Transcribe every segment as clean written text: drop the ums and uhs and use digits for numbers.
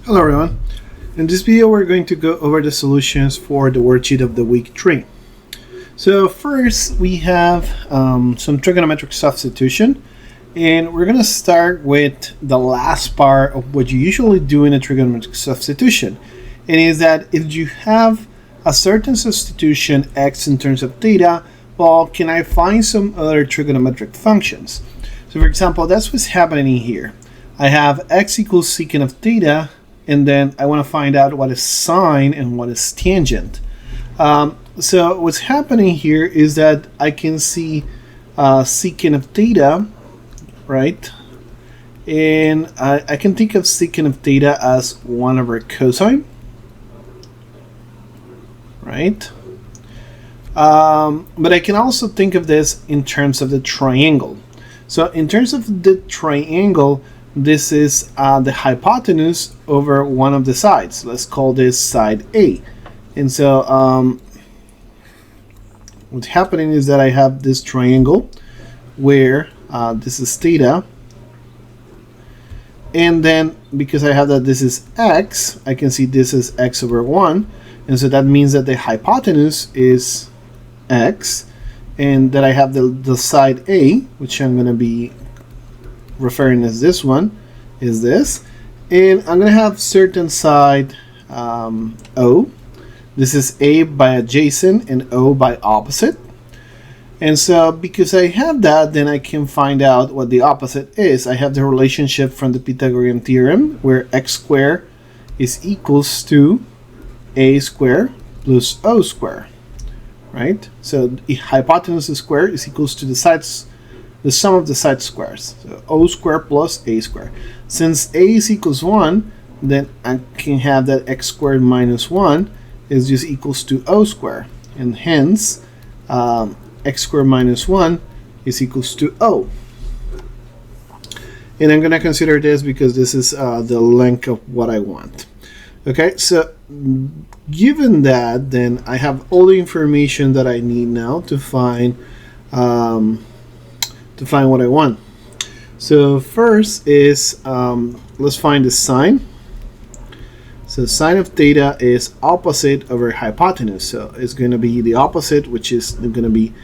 Hello everyone. In this video we're going to go over the solutions for the worksheet of the week 3. So first we have some trigonometric substitution, and we're going to start with the last part of what you usually do in a trigonometric substitution. And is that if you have a certain substitution x in terms of theta, well, can I find some other trigonometric functions? So for example, that's what's happening here. I have x equals secant of theta, and then I want to find out what is sine and what is tangent. So what's happening here is that I can see secant of theta, right? And I can think of secant of theta as 1 over cosine, right? But I can also think of this in terms of the triangle. So in terms of the triangle, this is the hypotenuse over one of the sides. Let's call this side A. And so what's happening is that I have this triangle where this is theta. And then because I have that this is x, I can see this is x over 1. And so that means that the hypotenuse is x. And that I have the side A, which I'm going to be referring as this one, is this, and I'm going to have certain side O. This is A by adjacent and O by opposite. And so because I have that, then I can find out what the opposite is. I have the relationship from the Pythagorean theorem where x squared is equals to A squared plus O squared, right? So the hypotenuse squared is equals to the sum of the side squares. So O squared plus A squared. Since A is equals 1, then I can have that x squared minus 1 is just equals to O squared. And hence, x squared minus 1 is equals to O. And I'm going to consider this because this is the length of what I want. Okay, so given that, then I have all the information that I need now to find what I want. So first is let's find the sine. So sine of theta is opposite over hypotenuse. So it's going to be the opposite, which is going to be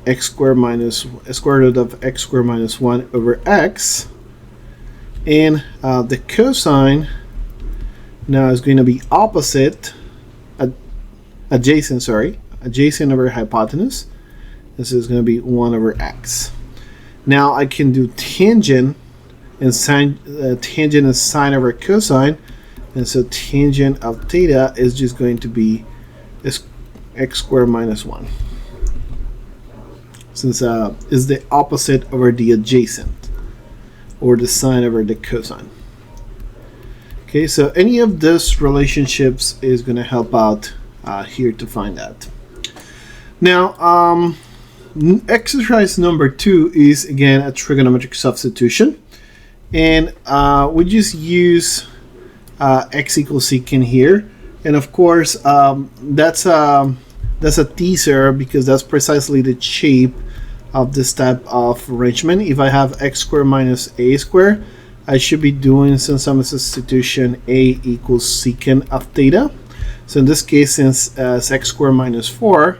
x squared minus square root of x squared minus 1 over x. And the cosine now is going to be opposite, adjacent over hypotenuse. This is going to be 1 over x. Now I can do tangent and sine. Tangent is sine over cosine, and so tangent of theta is just going to be x squared minus 1, since is the opposite over the adjacent, or the sine over the cosine. Okay, so any of those relationships is going to help out here to find that. Now, exercise number 2 is again a trigonometric substitution, and we just use x equals secant here, and of course that's a teaser because that's precisely the shape of this type of arrangement. If I have x squared minus a squared, I should be doing some substitution a equals secant of theta. So in this case, since it's x squared minus 4,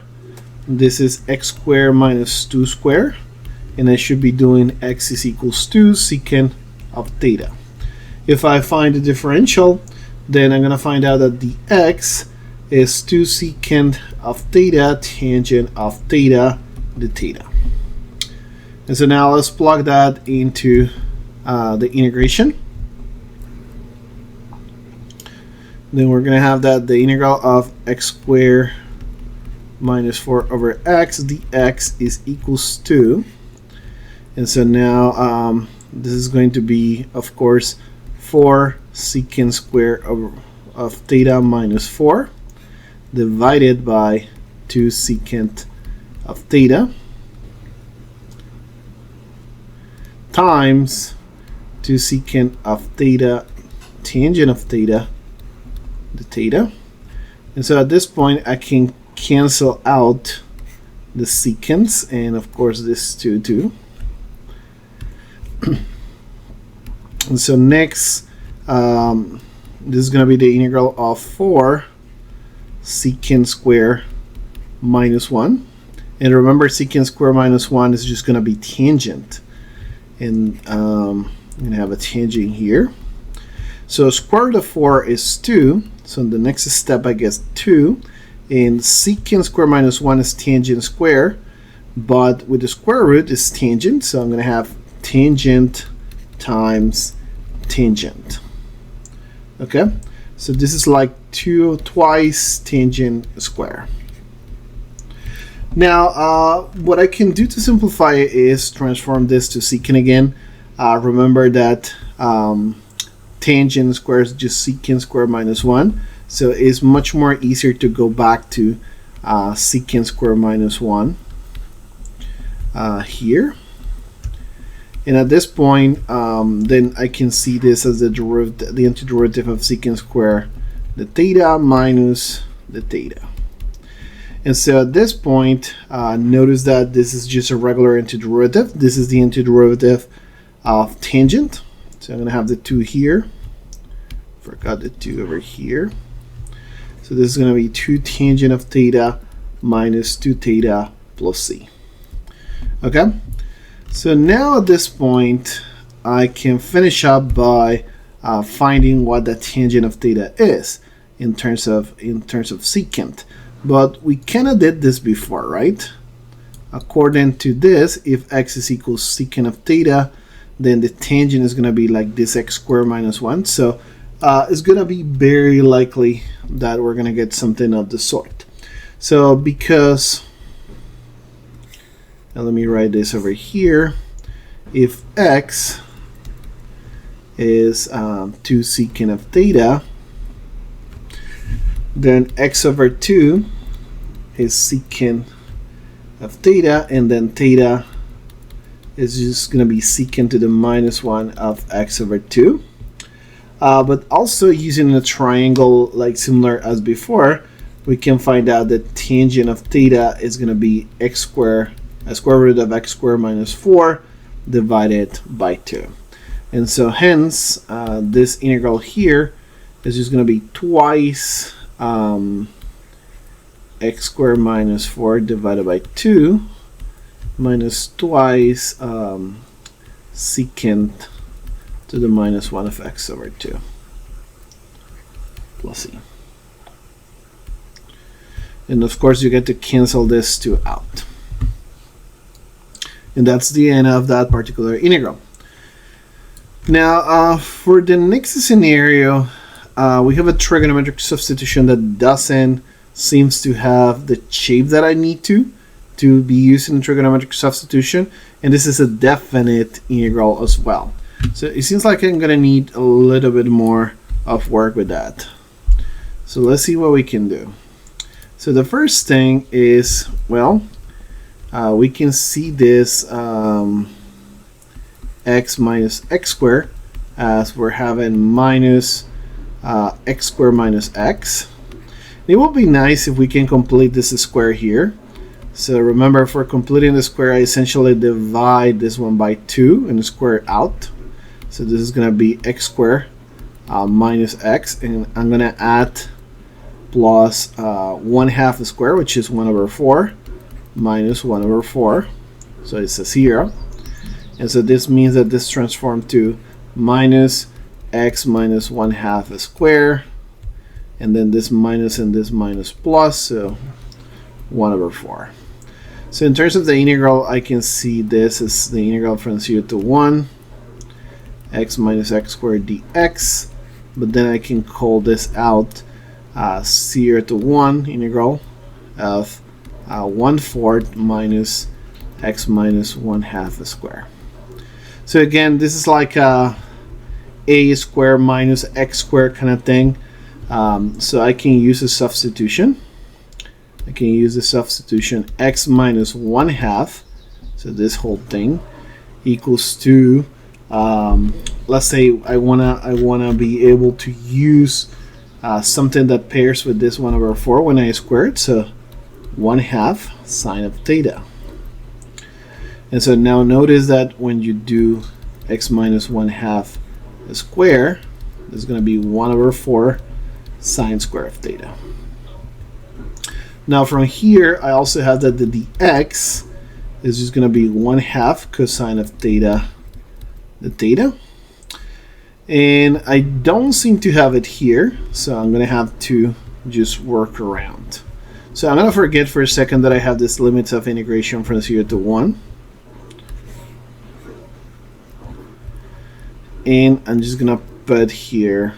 this is x squared minus 2 squared, and I should be doing x is equals 2 secant of theta. If I find the differential, then I'm going to find out that the x is 2 secant of theta tangent of theta, the theta. And so now let's plug that into the integration. Then we're going to have that the integral of x squared minus 4 over x, the x is equals 2. And so now this is going to be, of course, 4 secant squared of theta minus 4 divided by 2 secant of theta times 2 secant of theta tangent of theta, the theta. And so at this point I can cancel out the secants, and of course this too. And so next this is going to be the integral of 4 secant square minus 1. And remember, secant square minus 1 is just going to be tangent. And I'm going to have a tangent here. So square root of 4 is 2. So in the next step, I guess 2. And secant square minus 1 is tangent square. But with the square root is tangent. So I'm going to have tangent times tangent. Okay? So this is like twice tangent square. Now, what I can do to simplify it is transform this to secant again. Remember that tangent square is just secant square minus 1. So it's much more easier to go back to secant square minus 1 here. And at this point, then I can see this as the antiderivative of secant square, the theta minus the theta. And so at this point, notice that this is just a regular antiderivative. This is the antiderivative of tangent. So I'm going to have the 2 here. Forgot the 2 over here. So this is going to be 2 tangent of theta minus 2 theta plus c. Okay? So now at this point, I can finish up by finding what the tangent of theta is in terms of secant. But we kind of did this before, right? According to this, if x is equals secant of theta, then the tangent is going to be like this x squared minus 1. So it's going to be very likely that we're going to get something of the sort. So because, now let me write this over here. If x is 2 secant of theta, then x over 2 is secant of theta, and then theta is just going to be secant to the minus 1 of x over 2. But also using a triangle like similar as before, we can find out that tangent of theta is going to be x squared, a square root of x squared minus 4 divided by 2. And so hence, this integral here is just going to be twice x squared minus 4 divided by 2 minus twice secant to the minus 1 of x over 2 plus c. And of course you get to cancel this 2 out. And that's the end of that particular integral. Now for the next scenario, we have a trigonometric substitution that doesn't seems to have the shape that I need to be used in trigonometric substitution, and this is a definite integral as well. So it seems like I'm going to need a little bit more of work with that. So let's see what we can do. So the first thing is, well, we can see this x minus x squared as we're having minus x squared minus x. It would be nice if we can complete this square here. So remember, for completing the square, I essentially divide this one by 2 and square it out. So this is going to be x squared minus x, and I'm going to add plus 1/2 square, which is 1 over 4, minus 1 over 4. So it's a 0. And so this means that this transformed to minus x minus 1/2 square, and then this minus and this minus plus, so 1 over 4. So in terms of the integral, I can see this is the integral from 0 to 1, x minus x squared dx, but then I can call this out 0 to 1 integral of 1/4 minus x minus 1/2 square. So again, this is like a squared minus x squared kind of thing. So I can use a substitution. I can use the substitution x minus 1/2, so this whole thing equals to, let's say I wanna be able to use something that pairs with this 1 over 4 when I square it, so 1/2 sine of theta. And so now notice that when you do x minus 1/2 square, This is going to be 1 over 4 sine square of theta. Now from here, I also have that the dx is just going to be 1/2 cosine of theta, the theta. And I don't seem to have it here, so I'm going to have to just work around. So I'm going to forget for a second that I have this limits of integration from 0 to 1. And I'm just going to put here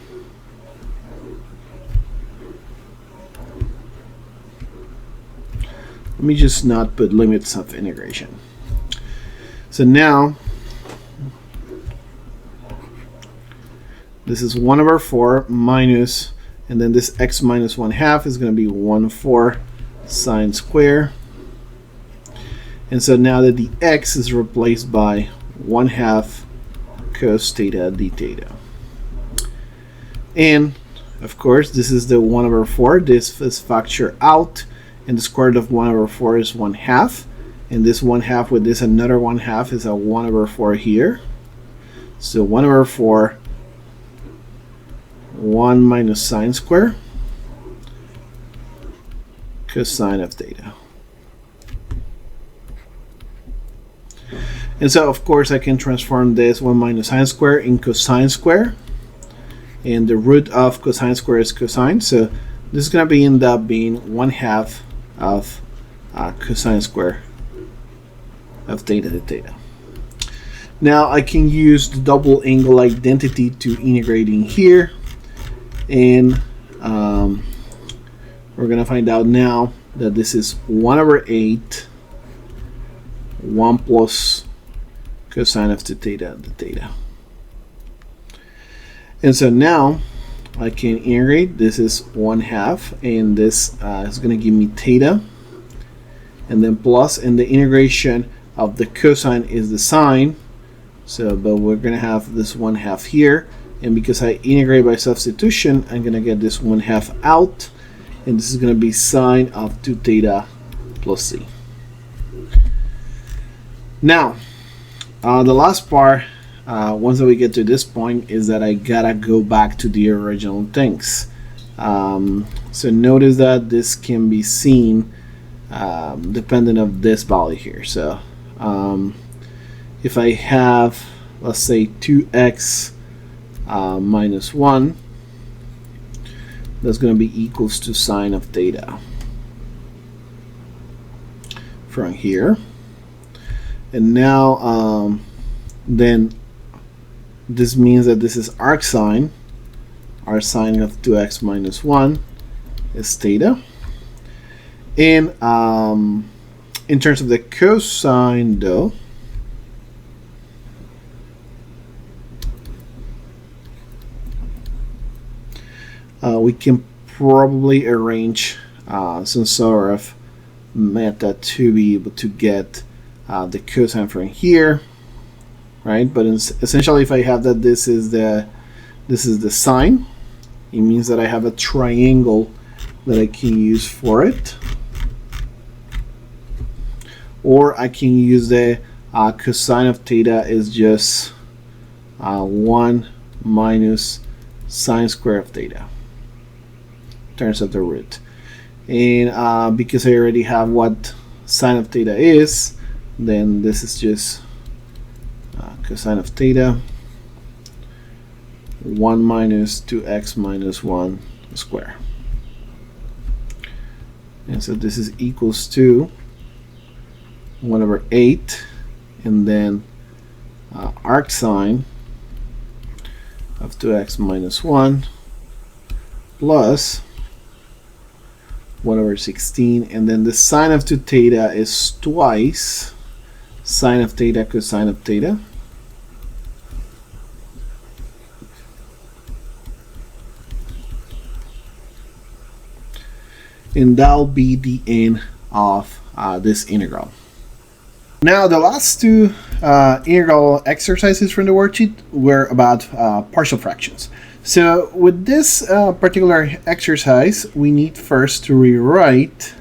let me just not put limits of integration. So now this is 1 over 4 minus, and then this x minus 1/2 is going to be 1/4 sine square. And so now that the x is replaced by 1/2 cos theta d theta. And of course, this is the 1 over 4. This is factor out, and the square root of 1 over 4 is 1/2. And this 1/2 with this another 1/2 is a 1 over 4 here. So 1 over 4, 1 minus sine square cosine of theta. And so of course I can transform this 1 minus sine square in cosine square, and the root of cosine square is cosine, so this is going to end up being 1/2 of cosine square of theta to theta. Now I can use the double angle identity to integrate in here, and we're going to find out now that this is 1 over 8 1 plus cosine of the theta the theta. And so now I can integrate. This is 1/2, and this is going to give me theta, and then plus, and the integration of the cosine is the sine. So, but we're going to have this 1/2 here, and because I integrate by substitution, I'm going to get this 1/2 out, and this is going to be sine of 2 theta plus c. Now, the last part, once that we get to this point, is that I gotta go back to the original things. So notice that this can be seen dependent of this value here. So if I have, let's say, 2x minus 1, that's going to be equals to sine of theta from here. And now then this means that this is arc sine. Arc sine of 2x minus 1 is theta. And in terms of the cosine though, we can probably arrange some sort of method to be able to get the cosine from here, right? But essentially, if I have that this is the sine, it means that I have a triangle that I can use for it, or I can use the cosine of theta is just 1 minus sine square of theta in terms of the root. And because I already have what sine of theta is, then this is just cosine of theta 1 minus 2x minus 1 square. And so this is equals to 1 over 8, and then arc sine of 2x minus 1 plus 1 over 16, and then the sine of 2 theta is twice sine of theta cosine of theta. And that'll be the end of this integral. Now the last two integral exercises from the worksheet were about partial fractions. So with this particular exercise, we need first to rewrite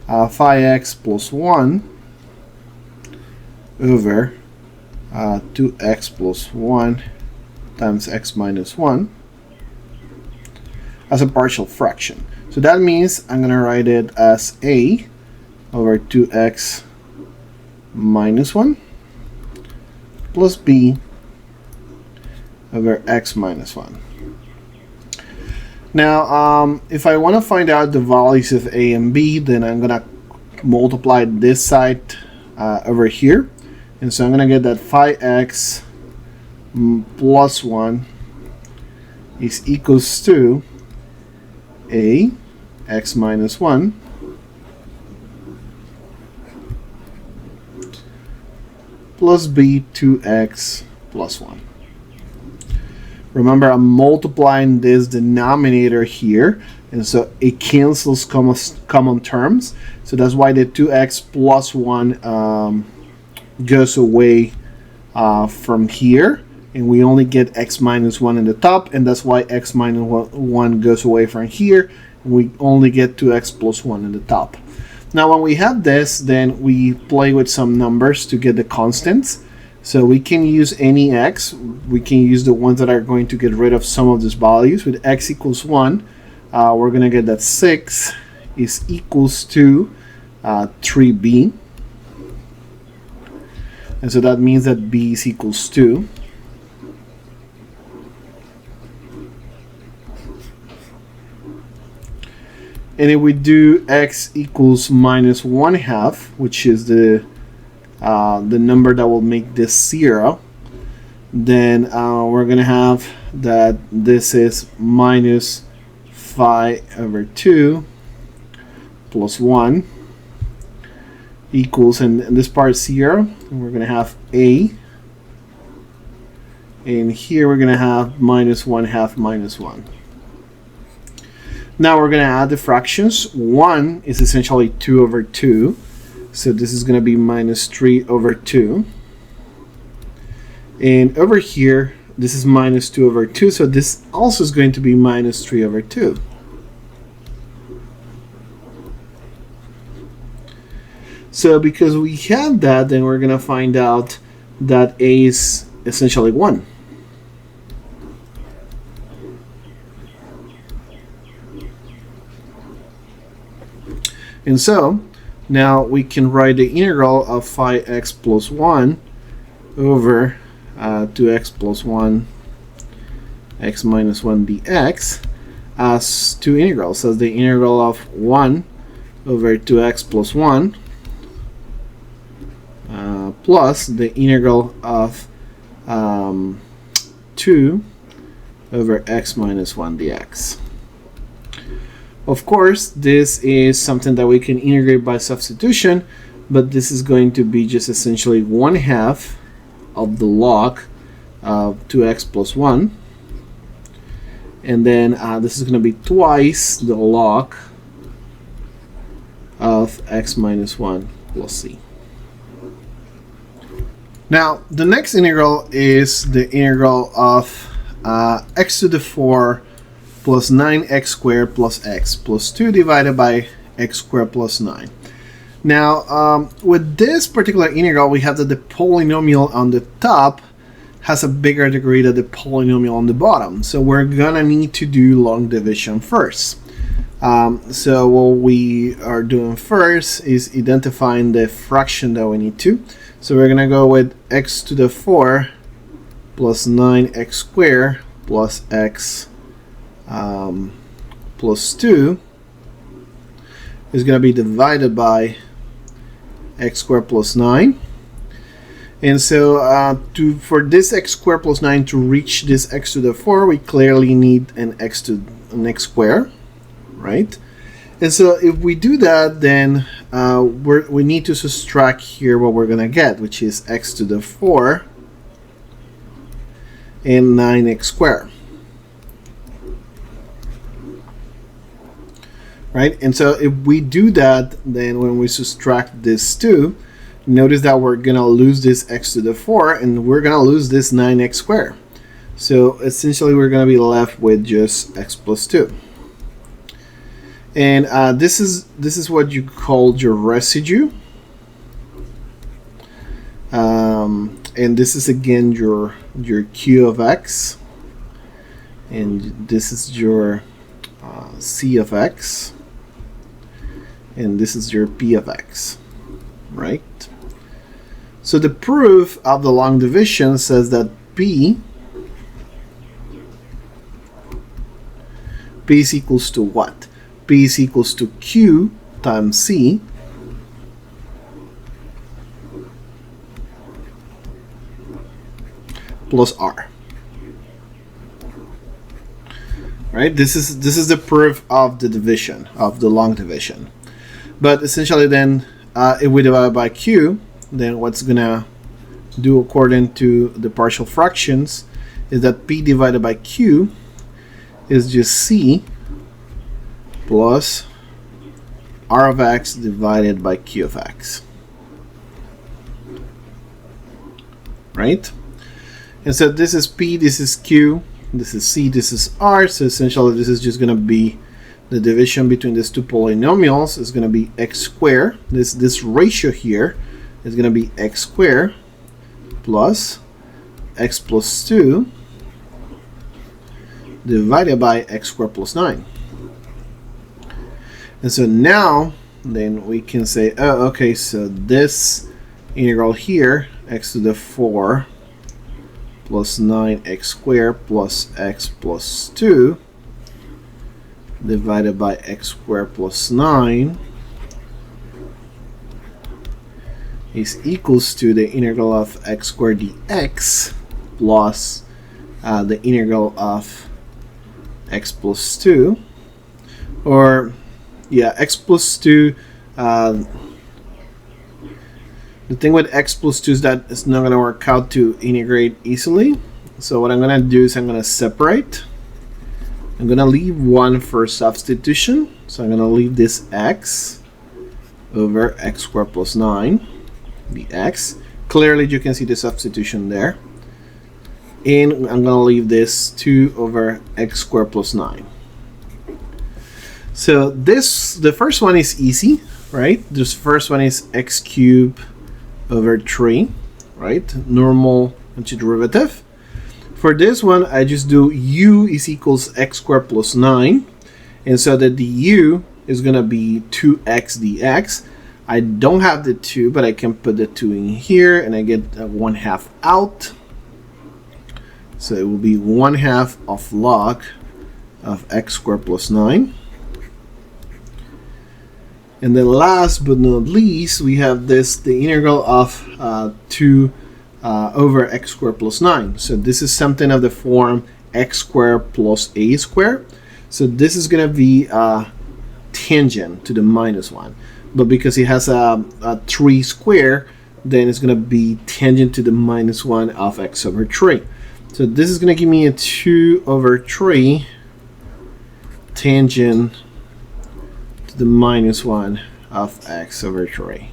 phi x plus 1 over 2x plus 1 times x minus 1. as a partial fraction. So that means I'm going to write it as a over 2x minus 1 plus b over x minus 1. Now, if I want to find out the values of a and b, then I'm going to multiply this side over here. And so I'm going to get that 5x plus 1 is equals to a x minus 1 plus b 2x plus 1. Remember, I'm multiplying this denominator here, and so it cancels common terms. So that's why the 2x plus 1 goes away from here, and we only get x minus 1 in the top, and that's why x minus 1 goes away from here, and we only get 2x plus 1 in the top. Now when we have this, then we play with some numbers to get the constants. So we can use any x. We can use the ones that are going to get rid of some of these values. With x equals 1, we're going to get that 6 is equals to 3b. And so that means that b is equals 2. And if we do x equals minus 1/2, which is the number that will make this 0, then we're going to have that this is minus 5 over 2 plus 1 equals, and this part is 0, and we're going to have a, and here we're going to have minus 1/2 minus 1. Now we're going to add the fractions. 1 is essentially 2 over 2. So this is going to be minus 3 over 2. And over here, this is minus 2 over 2. So this also is going to be minus 3 over 2. So because we have that, then we're going to find out that a is essentially 1. And so now we can write the integral of 5x plus 1 over 2x plus 1 x minus 1 dx as two integrals, as the integral of 1 over 2x plus 1 plus the integral of 2 over x minus 1 dx. Of course, this is something that we can integrate by substitution, but this is going to be just essentially 1/2 of the log of 2x plus 1. And then this is going to be twice the log of x minus 1 plus c. Now, the next integral is the integral of x to the 4 plus 9x squared plus x plus 2 divided by x squared plus 9. Now, with this particular integral, we have that the polynomial on the top has a bigger degree than the polynomial on the bottom. So we're going to need to do long division first. So what we are doing first is identifying the fraction that we need to. So we're going to go with x to the 4 plus 9x squared plus x plus 2 is going to be divided by x squared plus 9. And so for this x squared plus 9 to reach this x to the 4, we clearly need an x squared, right? And so if we do that, then we need to subtract here what we're going to get, which is x to the 4 and 9x squared. Right? And so if we do that, then when we subtract this 2, notice that we're going to lose this x to the 4 and we're going to lose this 9x squared. So essentially we're going to be left with just x plus 2. And this is what you call your residue. And this is again your q of x. And this is your c of x, and this is your p of x, right? So the proof of the long division says that p is equals to what? P is equals to q times c plus r. Right? This is the proof of the division, of the long division. But essentially then, if we divide by q, then what's gonna do according to the partial fractions is that p divided by q is just c plus r of x divided by q of x. Right? And so this is p, this is q, this is c, this is r. So essentially this is just going to be the division between these two polynomials is going to be x squared. This ratio here is going to be x squared plus x plus 2 divided by x squared plus 9. And so now then we can say, oh, okay, so this integral here, x to the 4 plus 9x squared plus x plus 2 divided by x squared plus 9 is equals to the integral of x squared dx plus the integral of x plus 2, or yeah, x plus 2. The thing with x plus 2 is that it's not going to work out to integrate easily. So what I'm going to do is I'm going to separate. I'm going to leave 1 for substitution. So I'm going to leave this x over x squared plus 9 dx. Clearly you can see the substitution there. And I'm going to leave this 2 over x squared plus 9. So the first one is easy, right? This first one is x cubed over 3, right? Normal antiderivative. For this one, I just do u is equals x squared plus 9. And so that the u is going to be 2x dx. I don't have the 2, but I can put the 2 in here, and I get 1/2 out. So it will be 1/2 of log of x squared plus 9. And then last but not least, we have this, the integral of 2 over x squared plus 9. So this is something of the form x squared plus a squared. So this is going to be tangent to the minus 1. But because it has a 3 square, then it's going to be tangent to the minus 1 of x over 3. So this is going to give me a 2 over 3 tangent the minus 1 of x over 3.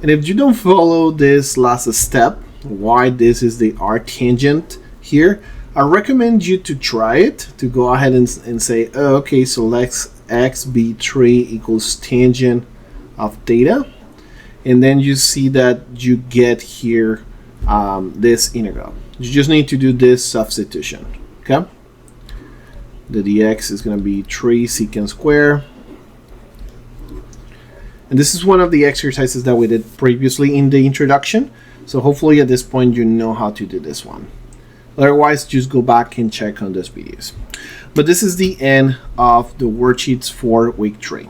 And if you don't follow this last step, why this is the arctangent here, I recommend you to try it, to go ahead and say, oh, okay, so let's x be 3 equals tangent of theta, and then you see that you get here this integral. You just need to do this substitution, okay? The dx is going to be 3 secant squared. And this is one of the exercises that we did previously in the introduction. So hopefully at this point you know how to do this one. Otherwise, just go back and check on those videos. But this is the end of the worksheets for week 3.